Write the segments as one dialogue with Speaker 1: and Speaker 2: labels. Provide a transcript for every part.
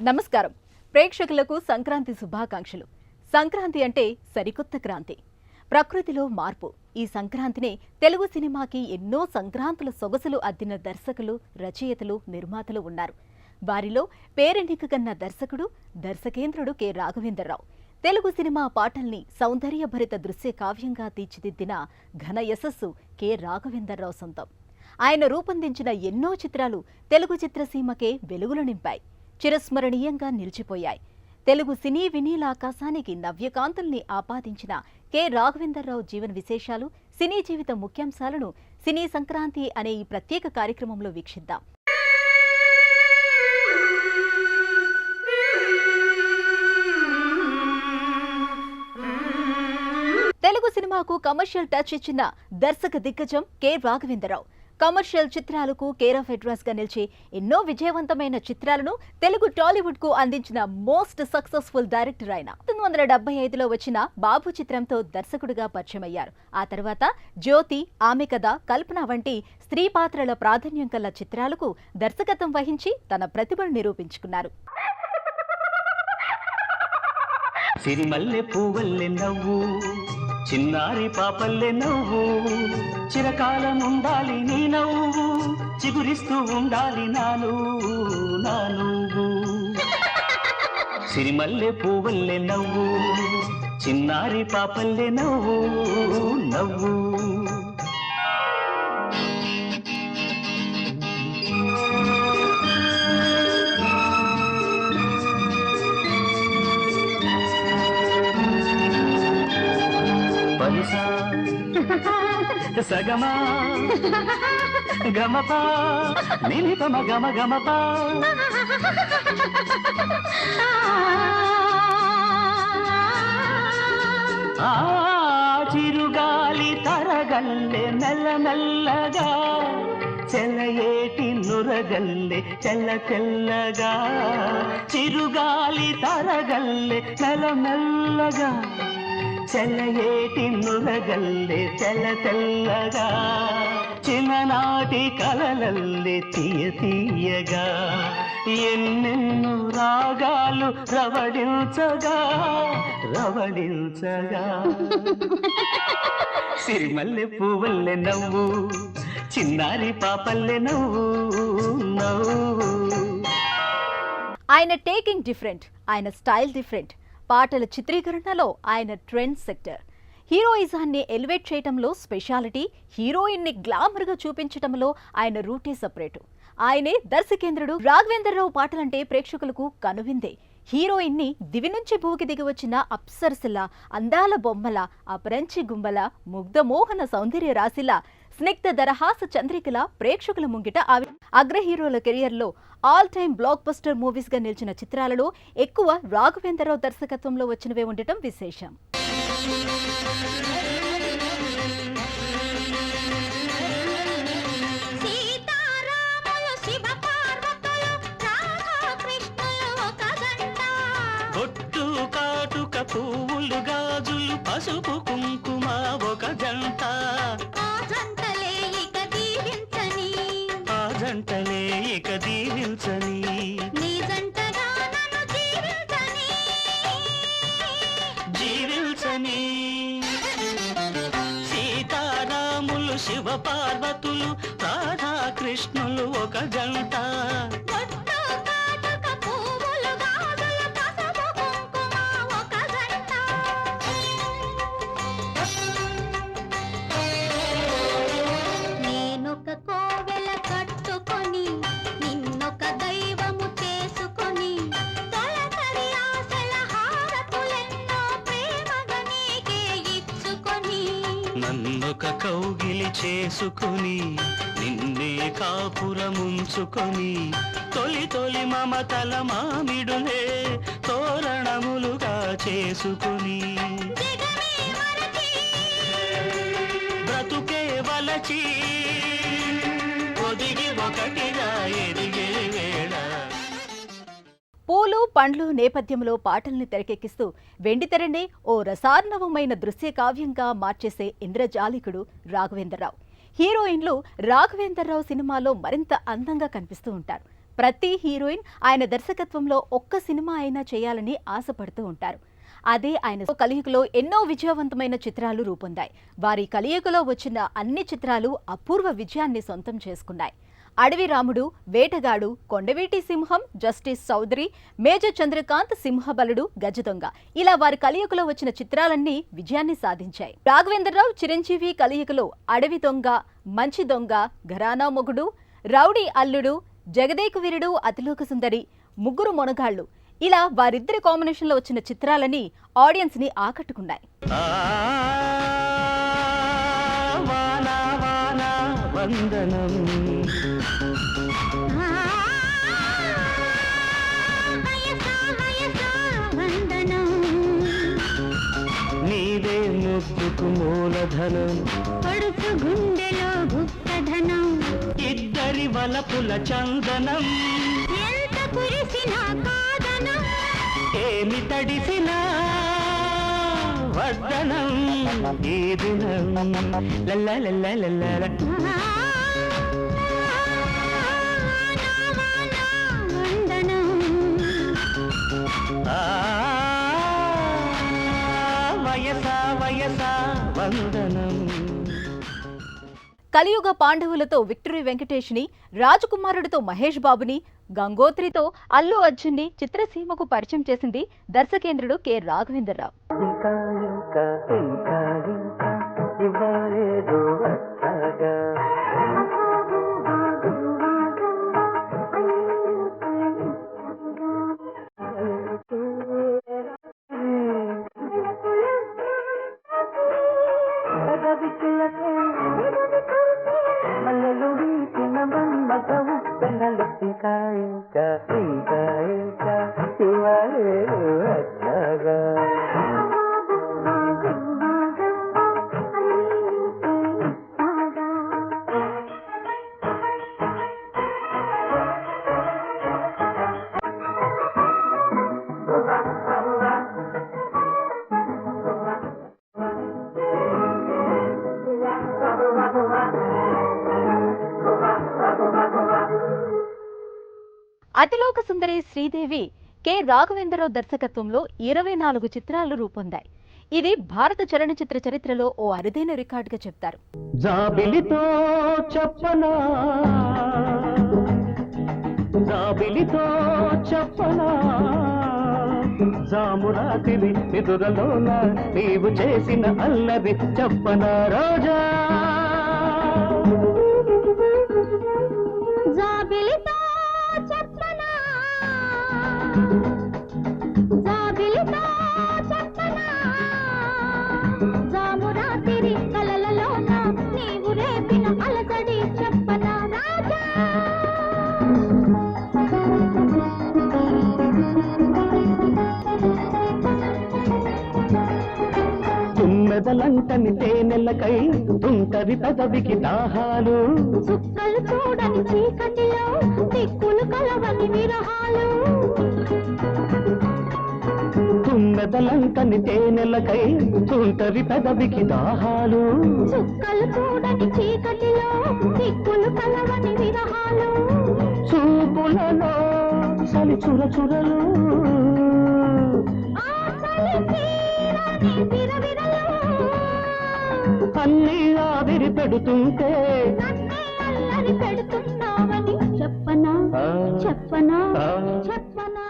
Speaker 1: నమస్కారం ప్రేక్షకులకు సంక్రాంతి శుభాకాంక్షలు. సంక్రాంతి అంటే సరికొత్త క్రాంతి, ప్రకృతిలో మార్పు. ఈ సంక్రాంతినే తెలుగు సినిమాకి ఎన్నో సంక్రాంతుల సొగసులు అద్దిన దర్శకులు, రచయితలు, నిర్మాతలు ఉన్నారు. వారిలో పేరెన్నికగన్న దర్శకుడు, దర్శకేంద్రుడు కె రాఘవేంద్రరావు. తెలుగు సినిమా పాటల్ని సౌందర్యభరిత దృశ్య కావ్యంగా తీర్చిదిద్దిన ఘన యశస్సు కె రాఘవేంద్రరావు సొంతం. ఆయన రూపొందించిన ఎన్నో చిత్రాలు తెలుగు చిత్రసీమకే వెలుగులు నింపాయి, చిరస్మరణీయంగా నిలిచిపోయాయి. తెలుగు సినీ వినీలాకాశానికి నవ్యకాంతుల్ని ఆపాదించిన కె రాఘవేంద్రరావు జీవన విశేషాలు, సినీ జీవిత ముఖ్యాంశాలను సినీ సంక్రాంతి అనే ఈ ప్రత్యేక కార్యక్రమంలో వీక్షిద్దాం. తెలుగు సినిమాకు కమర్షియల్ టచ్ ఇచ్చిన దర్శక దిగ్గజం కె రాఘవేంద్రరావు. కమర్షియల్ చిత్రాలకు కేర్ ఆఫ్ అడ్రస్ గా నిలిచి ఎన్నో విజయవంతమైన చిత్రాలను తెలుగు టాలీవుడ్ కు అందించిన మోస్ట్ సక్సెస్ఫుల్ డైరెక్టర్ ఆయన. 1975లో వచ్చిన బాబు చిత్రంతో దర్శకుడిగా పరిచయమయ్యారు. ఆ తర్వాత జ్యోతి, ఆమె కథ, కల్పన వంటి స్త్రీ పాత్రల ప్రాధాన్యం కల చిత్రాలకు దర్శకత్వం వహించి తన ప్రతిభను నిరూపించుకున్నారు.
Speaker 2: సిరిమల్లె పువ్వల్లె నవ్వు, చిన్నారి పాపల్లె నవ్వు, చిరకాలం ఉండాలి నీ నవ్వు, చిగురిస్తూ ఉండాలి నా నువ్వు. సిరిమల్లె పువ్వల్లె నవ్వు, చిన్నారి పాపల్లె నవ్వు నవ్వు. సగమా గమపా నిలిపమ గమ గమపా, ఆ చిరుగాలి తరగల్లె మెల్ల మెల్లగా, చెలయేటి నురగల్లె చెల్ల తెల్లగా. చిరుగాలి తరగల్లె మెల్ల మెల్లగా, చెలయేటి నురగల్లె చెల్ల తెల్లగా. చిన్ననాటి కలలల్లె తీయ తీయగా, ఎన్నెన్నో రాగాలు రవడించగా రవడించగా. సిరిమల్లె పువ్వల్లె నవ్వు, చిన్నారి పాపల్లె నవ్వు నవ్వు.
Speaker 1: ఆయన టేకింగ్ డిఫరెంట్, ఆయన స్టైల్ డిఫరెంట్. పాటల చిత్రీకరణలో ఆయన ట్రెండ్ సెక్టర్. హీరోయిజాన్ని ఎలివేట్ చేయటంలో స్పెషాలిటీ, హీరోయిన్ని గ్లామర్గా చూపించటంలో ఆయన రూటే సపరేటు. ఆయనే దర్శకేంద్రుడు. రాఘవేంద్రరావు పాటలంటే ప్రేక్షకులకు కనువిందే. హీరోయిన్ని దివి నుంచి భూకి దిగి వచ్చిన అప్సరసల, అందాల బొమ్మల, అపరంచి గుమ్మల, ముగ్ధమోహన సౌందర్య రాశిలా, స్నిగ్ధ దరహాస చంద్రికల ప్రేక్షకుల ముంగిట అగ్ర హీరోల కెరియర్లో all time block buster movies గా నిలిచిన చిత్రాలలో ఎక్కువ రాఘవేంద్రరావు దర్శకత్వంలో వచ్చినవే ఉండటం విశేషం.
Speaker 2: బొట్టు కాటుక పువ్వులు గాజులు పసుపు కుంకుమ ఒక జంట, ఆ జంటలే ఇక దీవించని, నీ జంటగా నన్ను జీవించని. సీతారాములు శివ పార్వతులు రాధాకృష్ణులు ఒక జంట, నన్నొక కౌగిలి చేసుకుని నిన్నే కాపురముంచుకొని, తొలి తొలి మమతల మామిడులే తోరణములుగా చేసుకుని, బ్రతుకే వలచి ఒదిగి ఒకటిగా ఎదిగే వేళ.
Speaker 1: పూలు పండ్లు నేపథ్యంలో పాటల్ని తెరకెక్కిస్తూ వెండితెరనే ఓ రసార్ణవమైన దృశ్య కావ్యంగా మార్చేసే ఇంద్రజాలికుడు రాఘవేంద్రరావు. హీరోయిన్లు రాఘవేంద్రరావు సినిమాలో మరింత అందంగా కనిపిస్తూ ఉంటారు. ప్రతి హీరోయిన్ ఆయన దర్శకత్వంలో ఒక్క సినిమా అయినా చేయాలని ఆశపడుతూ ఉంటారు. అదే ఆయన కలియుగలో ఎన్నో విజయవంతమైన చిత్రాలు రూపొందాయి. వారి కలియుగలో వచ్చిన అన్ని చిత్రాలు అపూర్వ విజయాన్ని సొంతం చేసుకున్నాయి. అడవి రాముడు, వేటగాడు, కొండవీటి సింహం, జస్టిస్ చౌదరి, మేజర్ చంద్రకాంత్, సింహబలుడు, గజదొంగ ఇలా వారి కలియుగలో వచ్చిన చిత్రాలన్నీ విజయాన్ని సాధించాయి. రాఘవేంద్రరావు, చిరంజీవి కలియుగలో అడవి దొంగ, మంచి దొంగ, ఘరానా మొగుడు, రౌడీ అల్లుడు, జగదేక వీరుడు, అతిలోక సుందరి, ముగ్గురు మొనగాళ్లు ఇలా వారిద్దరి కాంబినేషన్లో వచ్చిన చిత్రాలని ఆడియన్స్ ని ఆకట్టుకున్నాయి.
Speaker 2: నీదే ముద్దుకు మూలధనం,
Speaker 3: పడుచు గుండెలో గుప్తధనం,
Speaker 2: ఇద్దరి వలపుల చందనం,
Speaker 3: ఎంత కురిసినా కాదనం,
Speaker 2: ఏమి తడిసినా వడ్డనం ఈ దినం లల్లలల్లలల్ల.
Speaker 3: వందనం.
Speaker 2: వయసా వయసా వందనం.
Speaker 1: కలియుగ పాండవులతో విక్టరీ వెంకటేష్ని, రాజకుమారుడితో మహేష్ బాబుని, గంగోత్రితో అల్లు అర్జున్ని చిత్రసీమకు పరిచయం చేసింది దర్శకేంద్రుడు కె. రాఘవేంద్రరావు. అతిలోక సుందరి శ్రీదేవి కె. రాఘవేంద్రరావు దర్శకత్వంలో 24 చిత్రాలు రూపొందాయి. ఇది భారత చలనచిత్ర చరిత్రలో ఓ అరుదైన రికార్డుగా చెప్తారు.
Speaker 2: జాబిలితో చెప్పనా, జాబిలితో చెప్పనా, జామురాతిరి ఎదురలోన నీవు చేసిన అల్లరి చెప్పనా రోజా.
Speaker 3: జాబిలితో చెప్పనా, జాబిలితో చెప్పనా, జామురాతిరి కలలలోన నీవు రేపిన అలజడి చెప్పనా రాజా.
Speaker 2: తుమ్మెదలంటని తేనెలకై తుంటరి పెదవికి దాహాలు,
Speaker 3: చుక్కలు చూడని చీకటిలో దిక్కులు కలవని విరహాలు,
Speaker 2: తుమ్మెదలంటని తేనెలకై తుంటరి పెదవికి దాహాలు,
Speaker 3: చుక్కలు చూడని చీకటిలో దిక్కులు కలవని విరహాలు,
Speaker 2: చూపులలో చలి చురచురలు,
Speaker 3: ఆశలు తీరని విరవిరలు,
Speaker 2: అన్నీ ఆవిరి పెడుతుంటే
Speaker 3: నన్నే అల్లరి పెడుతున్నావని చెప్పనా చెప్పనా చెప్పనా.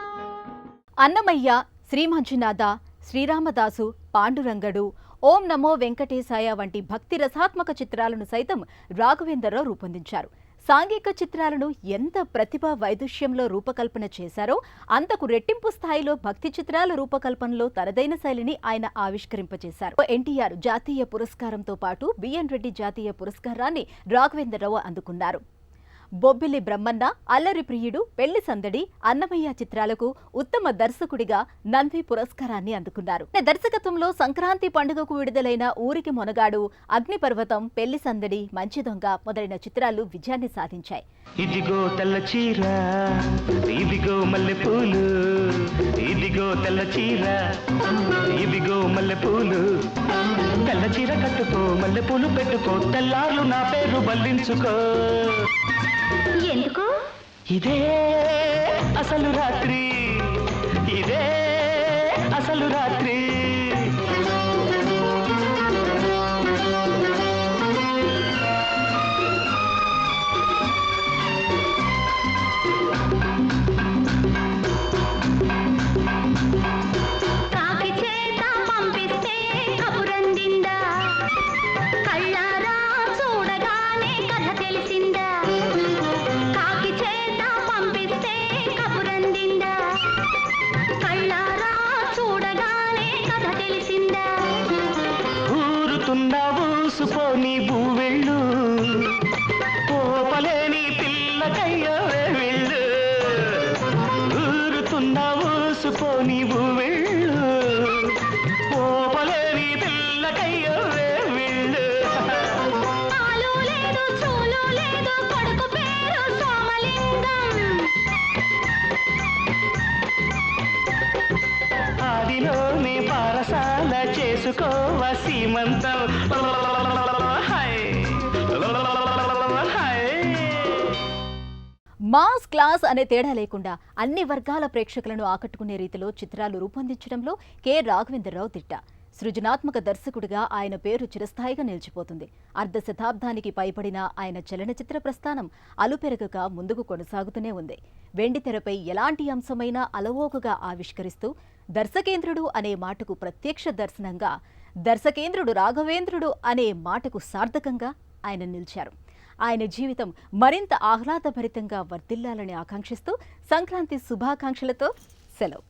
Speaker 1: అన్నమయ్య, శ్రీ మంజునాథ, శ్రీరామదాసు, పాండురంగడు, ఓం నమో వెంకటేశాయ వంటి భక్తి రసాత్మక చిత్రాలను సైతం రాఘవేంద్రరావు రూపొందించారు. సాంఘిక చిత్రాలను ఎంత ప్రతిభా వైదుష్యంలో రూపకల్పన చేశారో అంతకు రెట్టింపు స్థాయిలో భక్తి చిత్రాల రూపకల్పనలో తనదైన శైలిని ఆయన ఆవిష్కరింపచేశారు. ఎన్టీఆర్ జాతీయ పురస్కారంతో పాటు బిఎన్ రెడ్డి జాతీయ పురస్కారాన్ని రాఘవేంద్రరావు అందుకున్నారు. బొబ్బిలి బ్రహ్మన్న, అల్లరి ప్రియుడు, పెళ్లి సందడి, అన్నమయ్య చిత్రాలకు ఉత్తమ దర్శకుడిగా నంది పురస్కారాన్ని అందుకున్నారు. దర్శకత్వంలో సంక్రాంతి పండుగకు విడుదలైన ఊరికి మొనగాడు, అగ్నిపర్వతం, పెళ్లి సందడి, మంచి దొంగ మొదలైన చిత్రాలు విజయాన్ని సాధించాయి.
Speaker 2: ఇదిగో తెల్ల చీర, ఇదిగో మల్లెపూలు, ఇదిగో తెల్ల చీర, ఇదిగో మల్లెపూలు, తెల్ల చీర కట్టుకో, మల్లెపూలు పెట్టుకో, తెల్లార్లు నా పేరు బల్లించుకో.
Speaker 3: ఎందుకు
Speaker 2: ఇదే అసలు రాత్రి, ఇదే అసలు రాత్రి.
Speaker 3: కాకి చేత పంపిస్తే కబురందిందా, కళ్ళారా చూడగానే కథ తెలిసిందా. కాకి చేత పంపిస్తే కబురందిందా, కళ్ళారా చూడగానే కథ తెలిసిందా.
Speaker 2: ఊరుతున్న ఊసుపోని భూవెళ్ళు, పోపలేని పిల్లకయ్యో వెళ్ళు. ఊరుతున్న ఊసుపోని భూవెళ్ళు, పోపలేని పిల్లకయ్యో వెళ్ళు.
Speaker 3: ఆలు లేదు చూలు లేదు కొడుకు పేరు సోమలింగం.
Speaker 2: ఆదిలోనే పారసాల చేసుకోవ సీమంతం. High high.
Speaker 1: మాస్ క్లాస్ అనే తేడా లేకుండా అన్ని వర్గాల ప్రేక్షకులను ఆకట్టుకునే రీతిలో చిత్రాలు రూపొందించడంలో కె రాఘవేంద్రరావు దిట్ట. సృజనాత్మక దర్శకుడిగా ఆయన పేరు చిరస్థాయిగా నిలిచిపోతుంది. అర్ధ శతాబ్దానికి పైబడిన ఆయన చలనచిత్ర ప్రస్థానం అలుపెరగక ముందుకు కొనసాగుతూనే ఉంది. వెండితెరపై ఎలాంటి అంశమైనా అలవోకగా ఆవిష్కరిస్తూ దర్శకేంద్రుడు అనే మాటకు ప్రత్యక్ష దర్శనంగా, దర్శకేంద్రుడు రాఘవేంద్రుడు అనే మాటకు సార్థకంగా ఆయన నిలిచారు. ఆయన జీవితం మరింత ఆహ్లాదభరితంగా వర్ధిల్లాలని ఆకాంక్షిస్తూ సంక్రాంతి శుభాకాంక్షలతో సెలవు.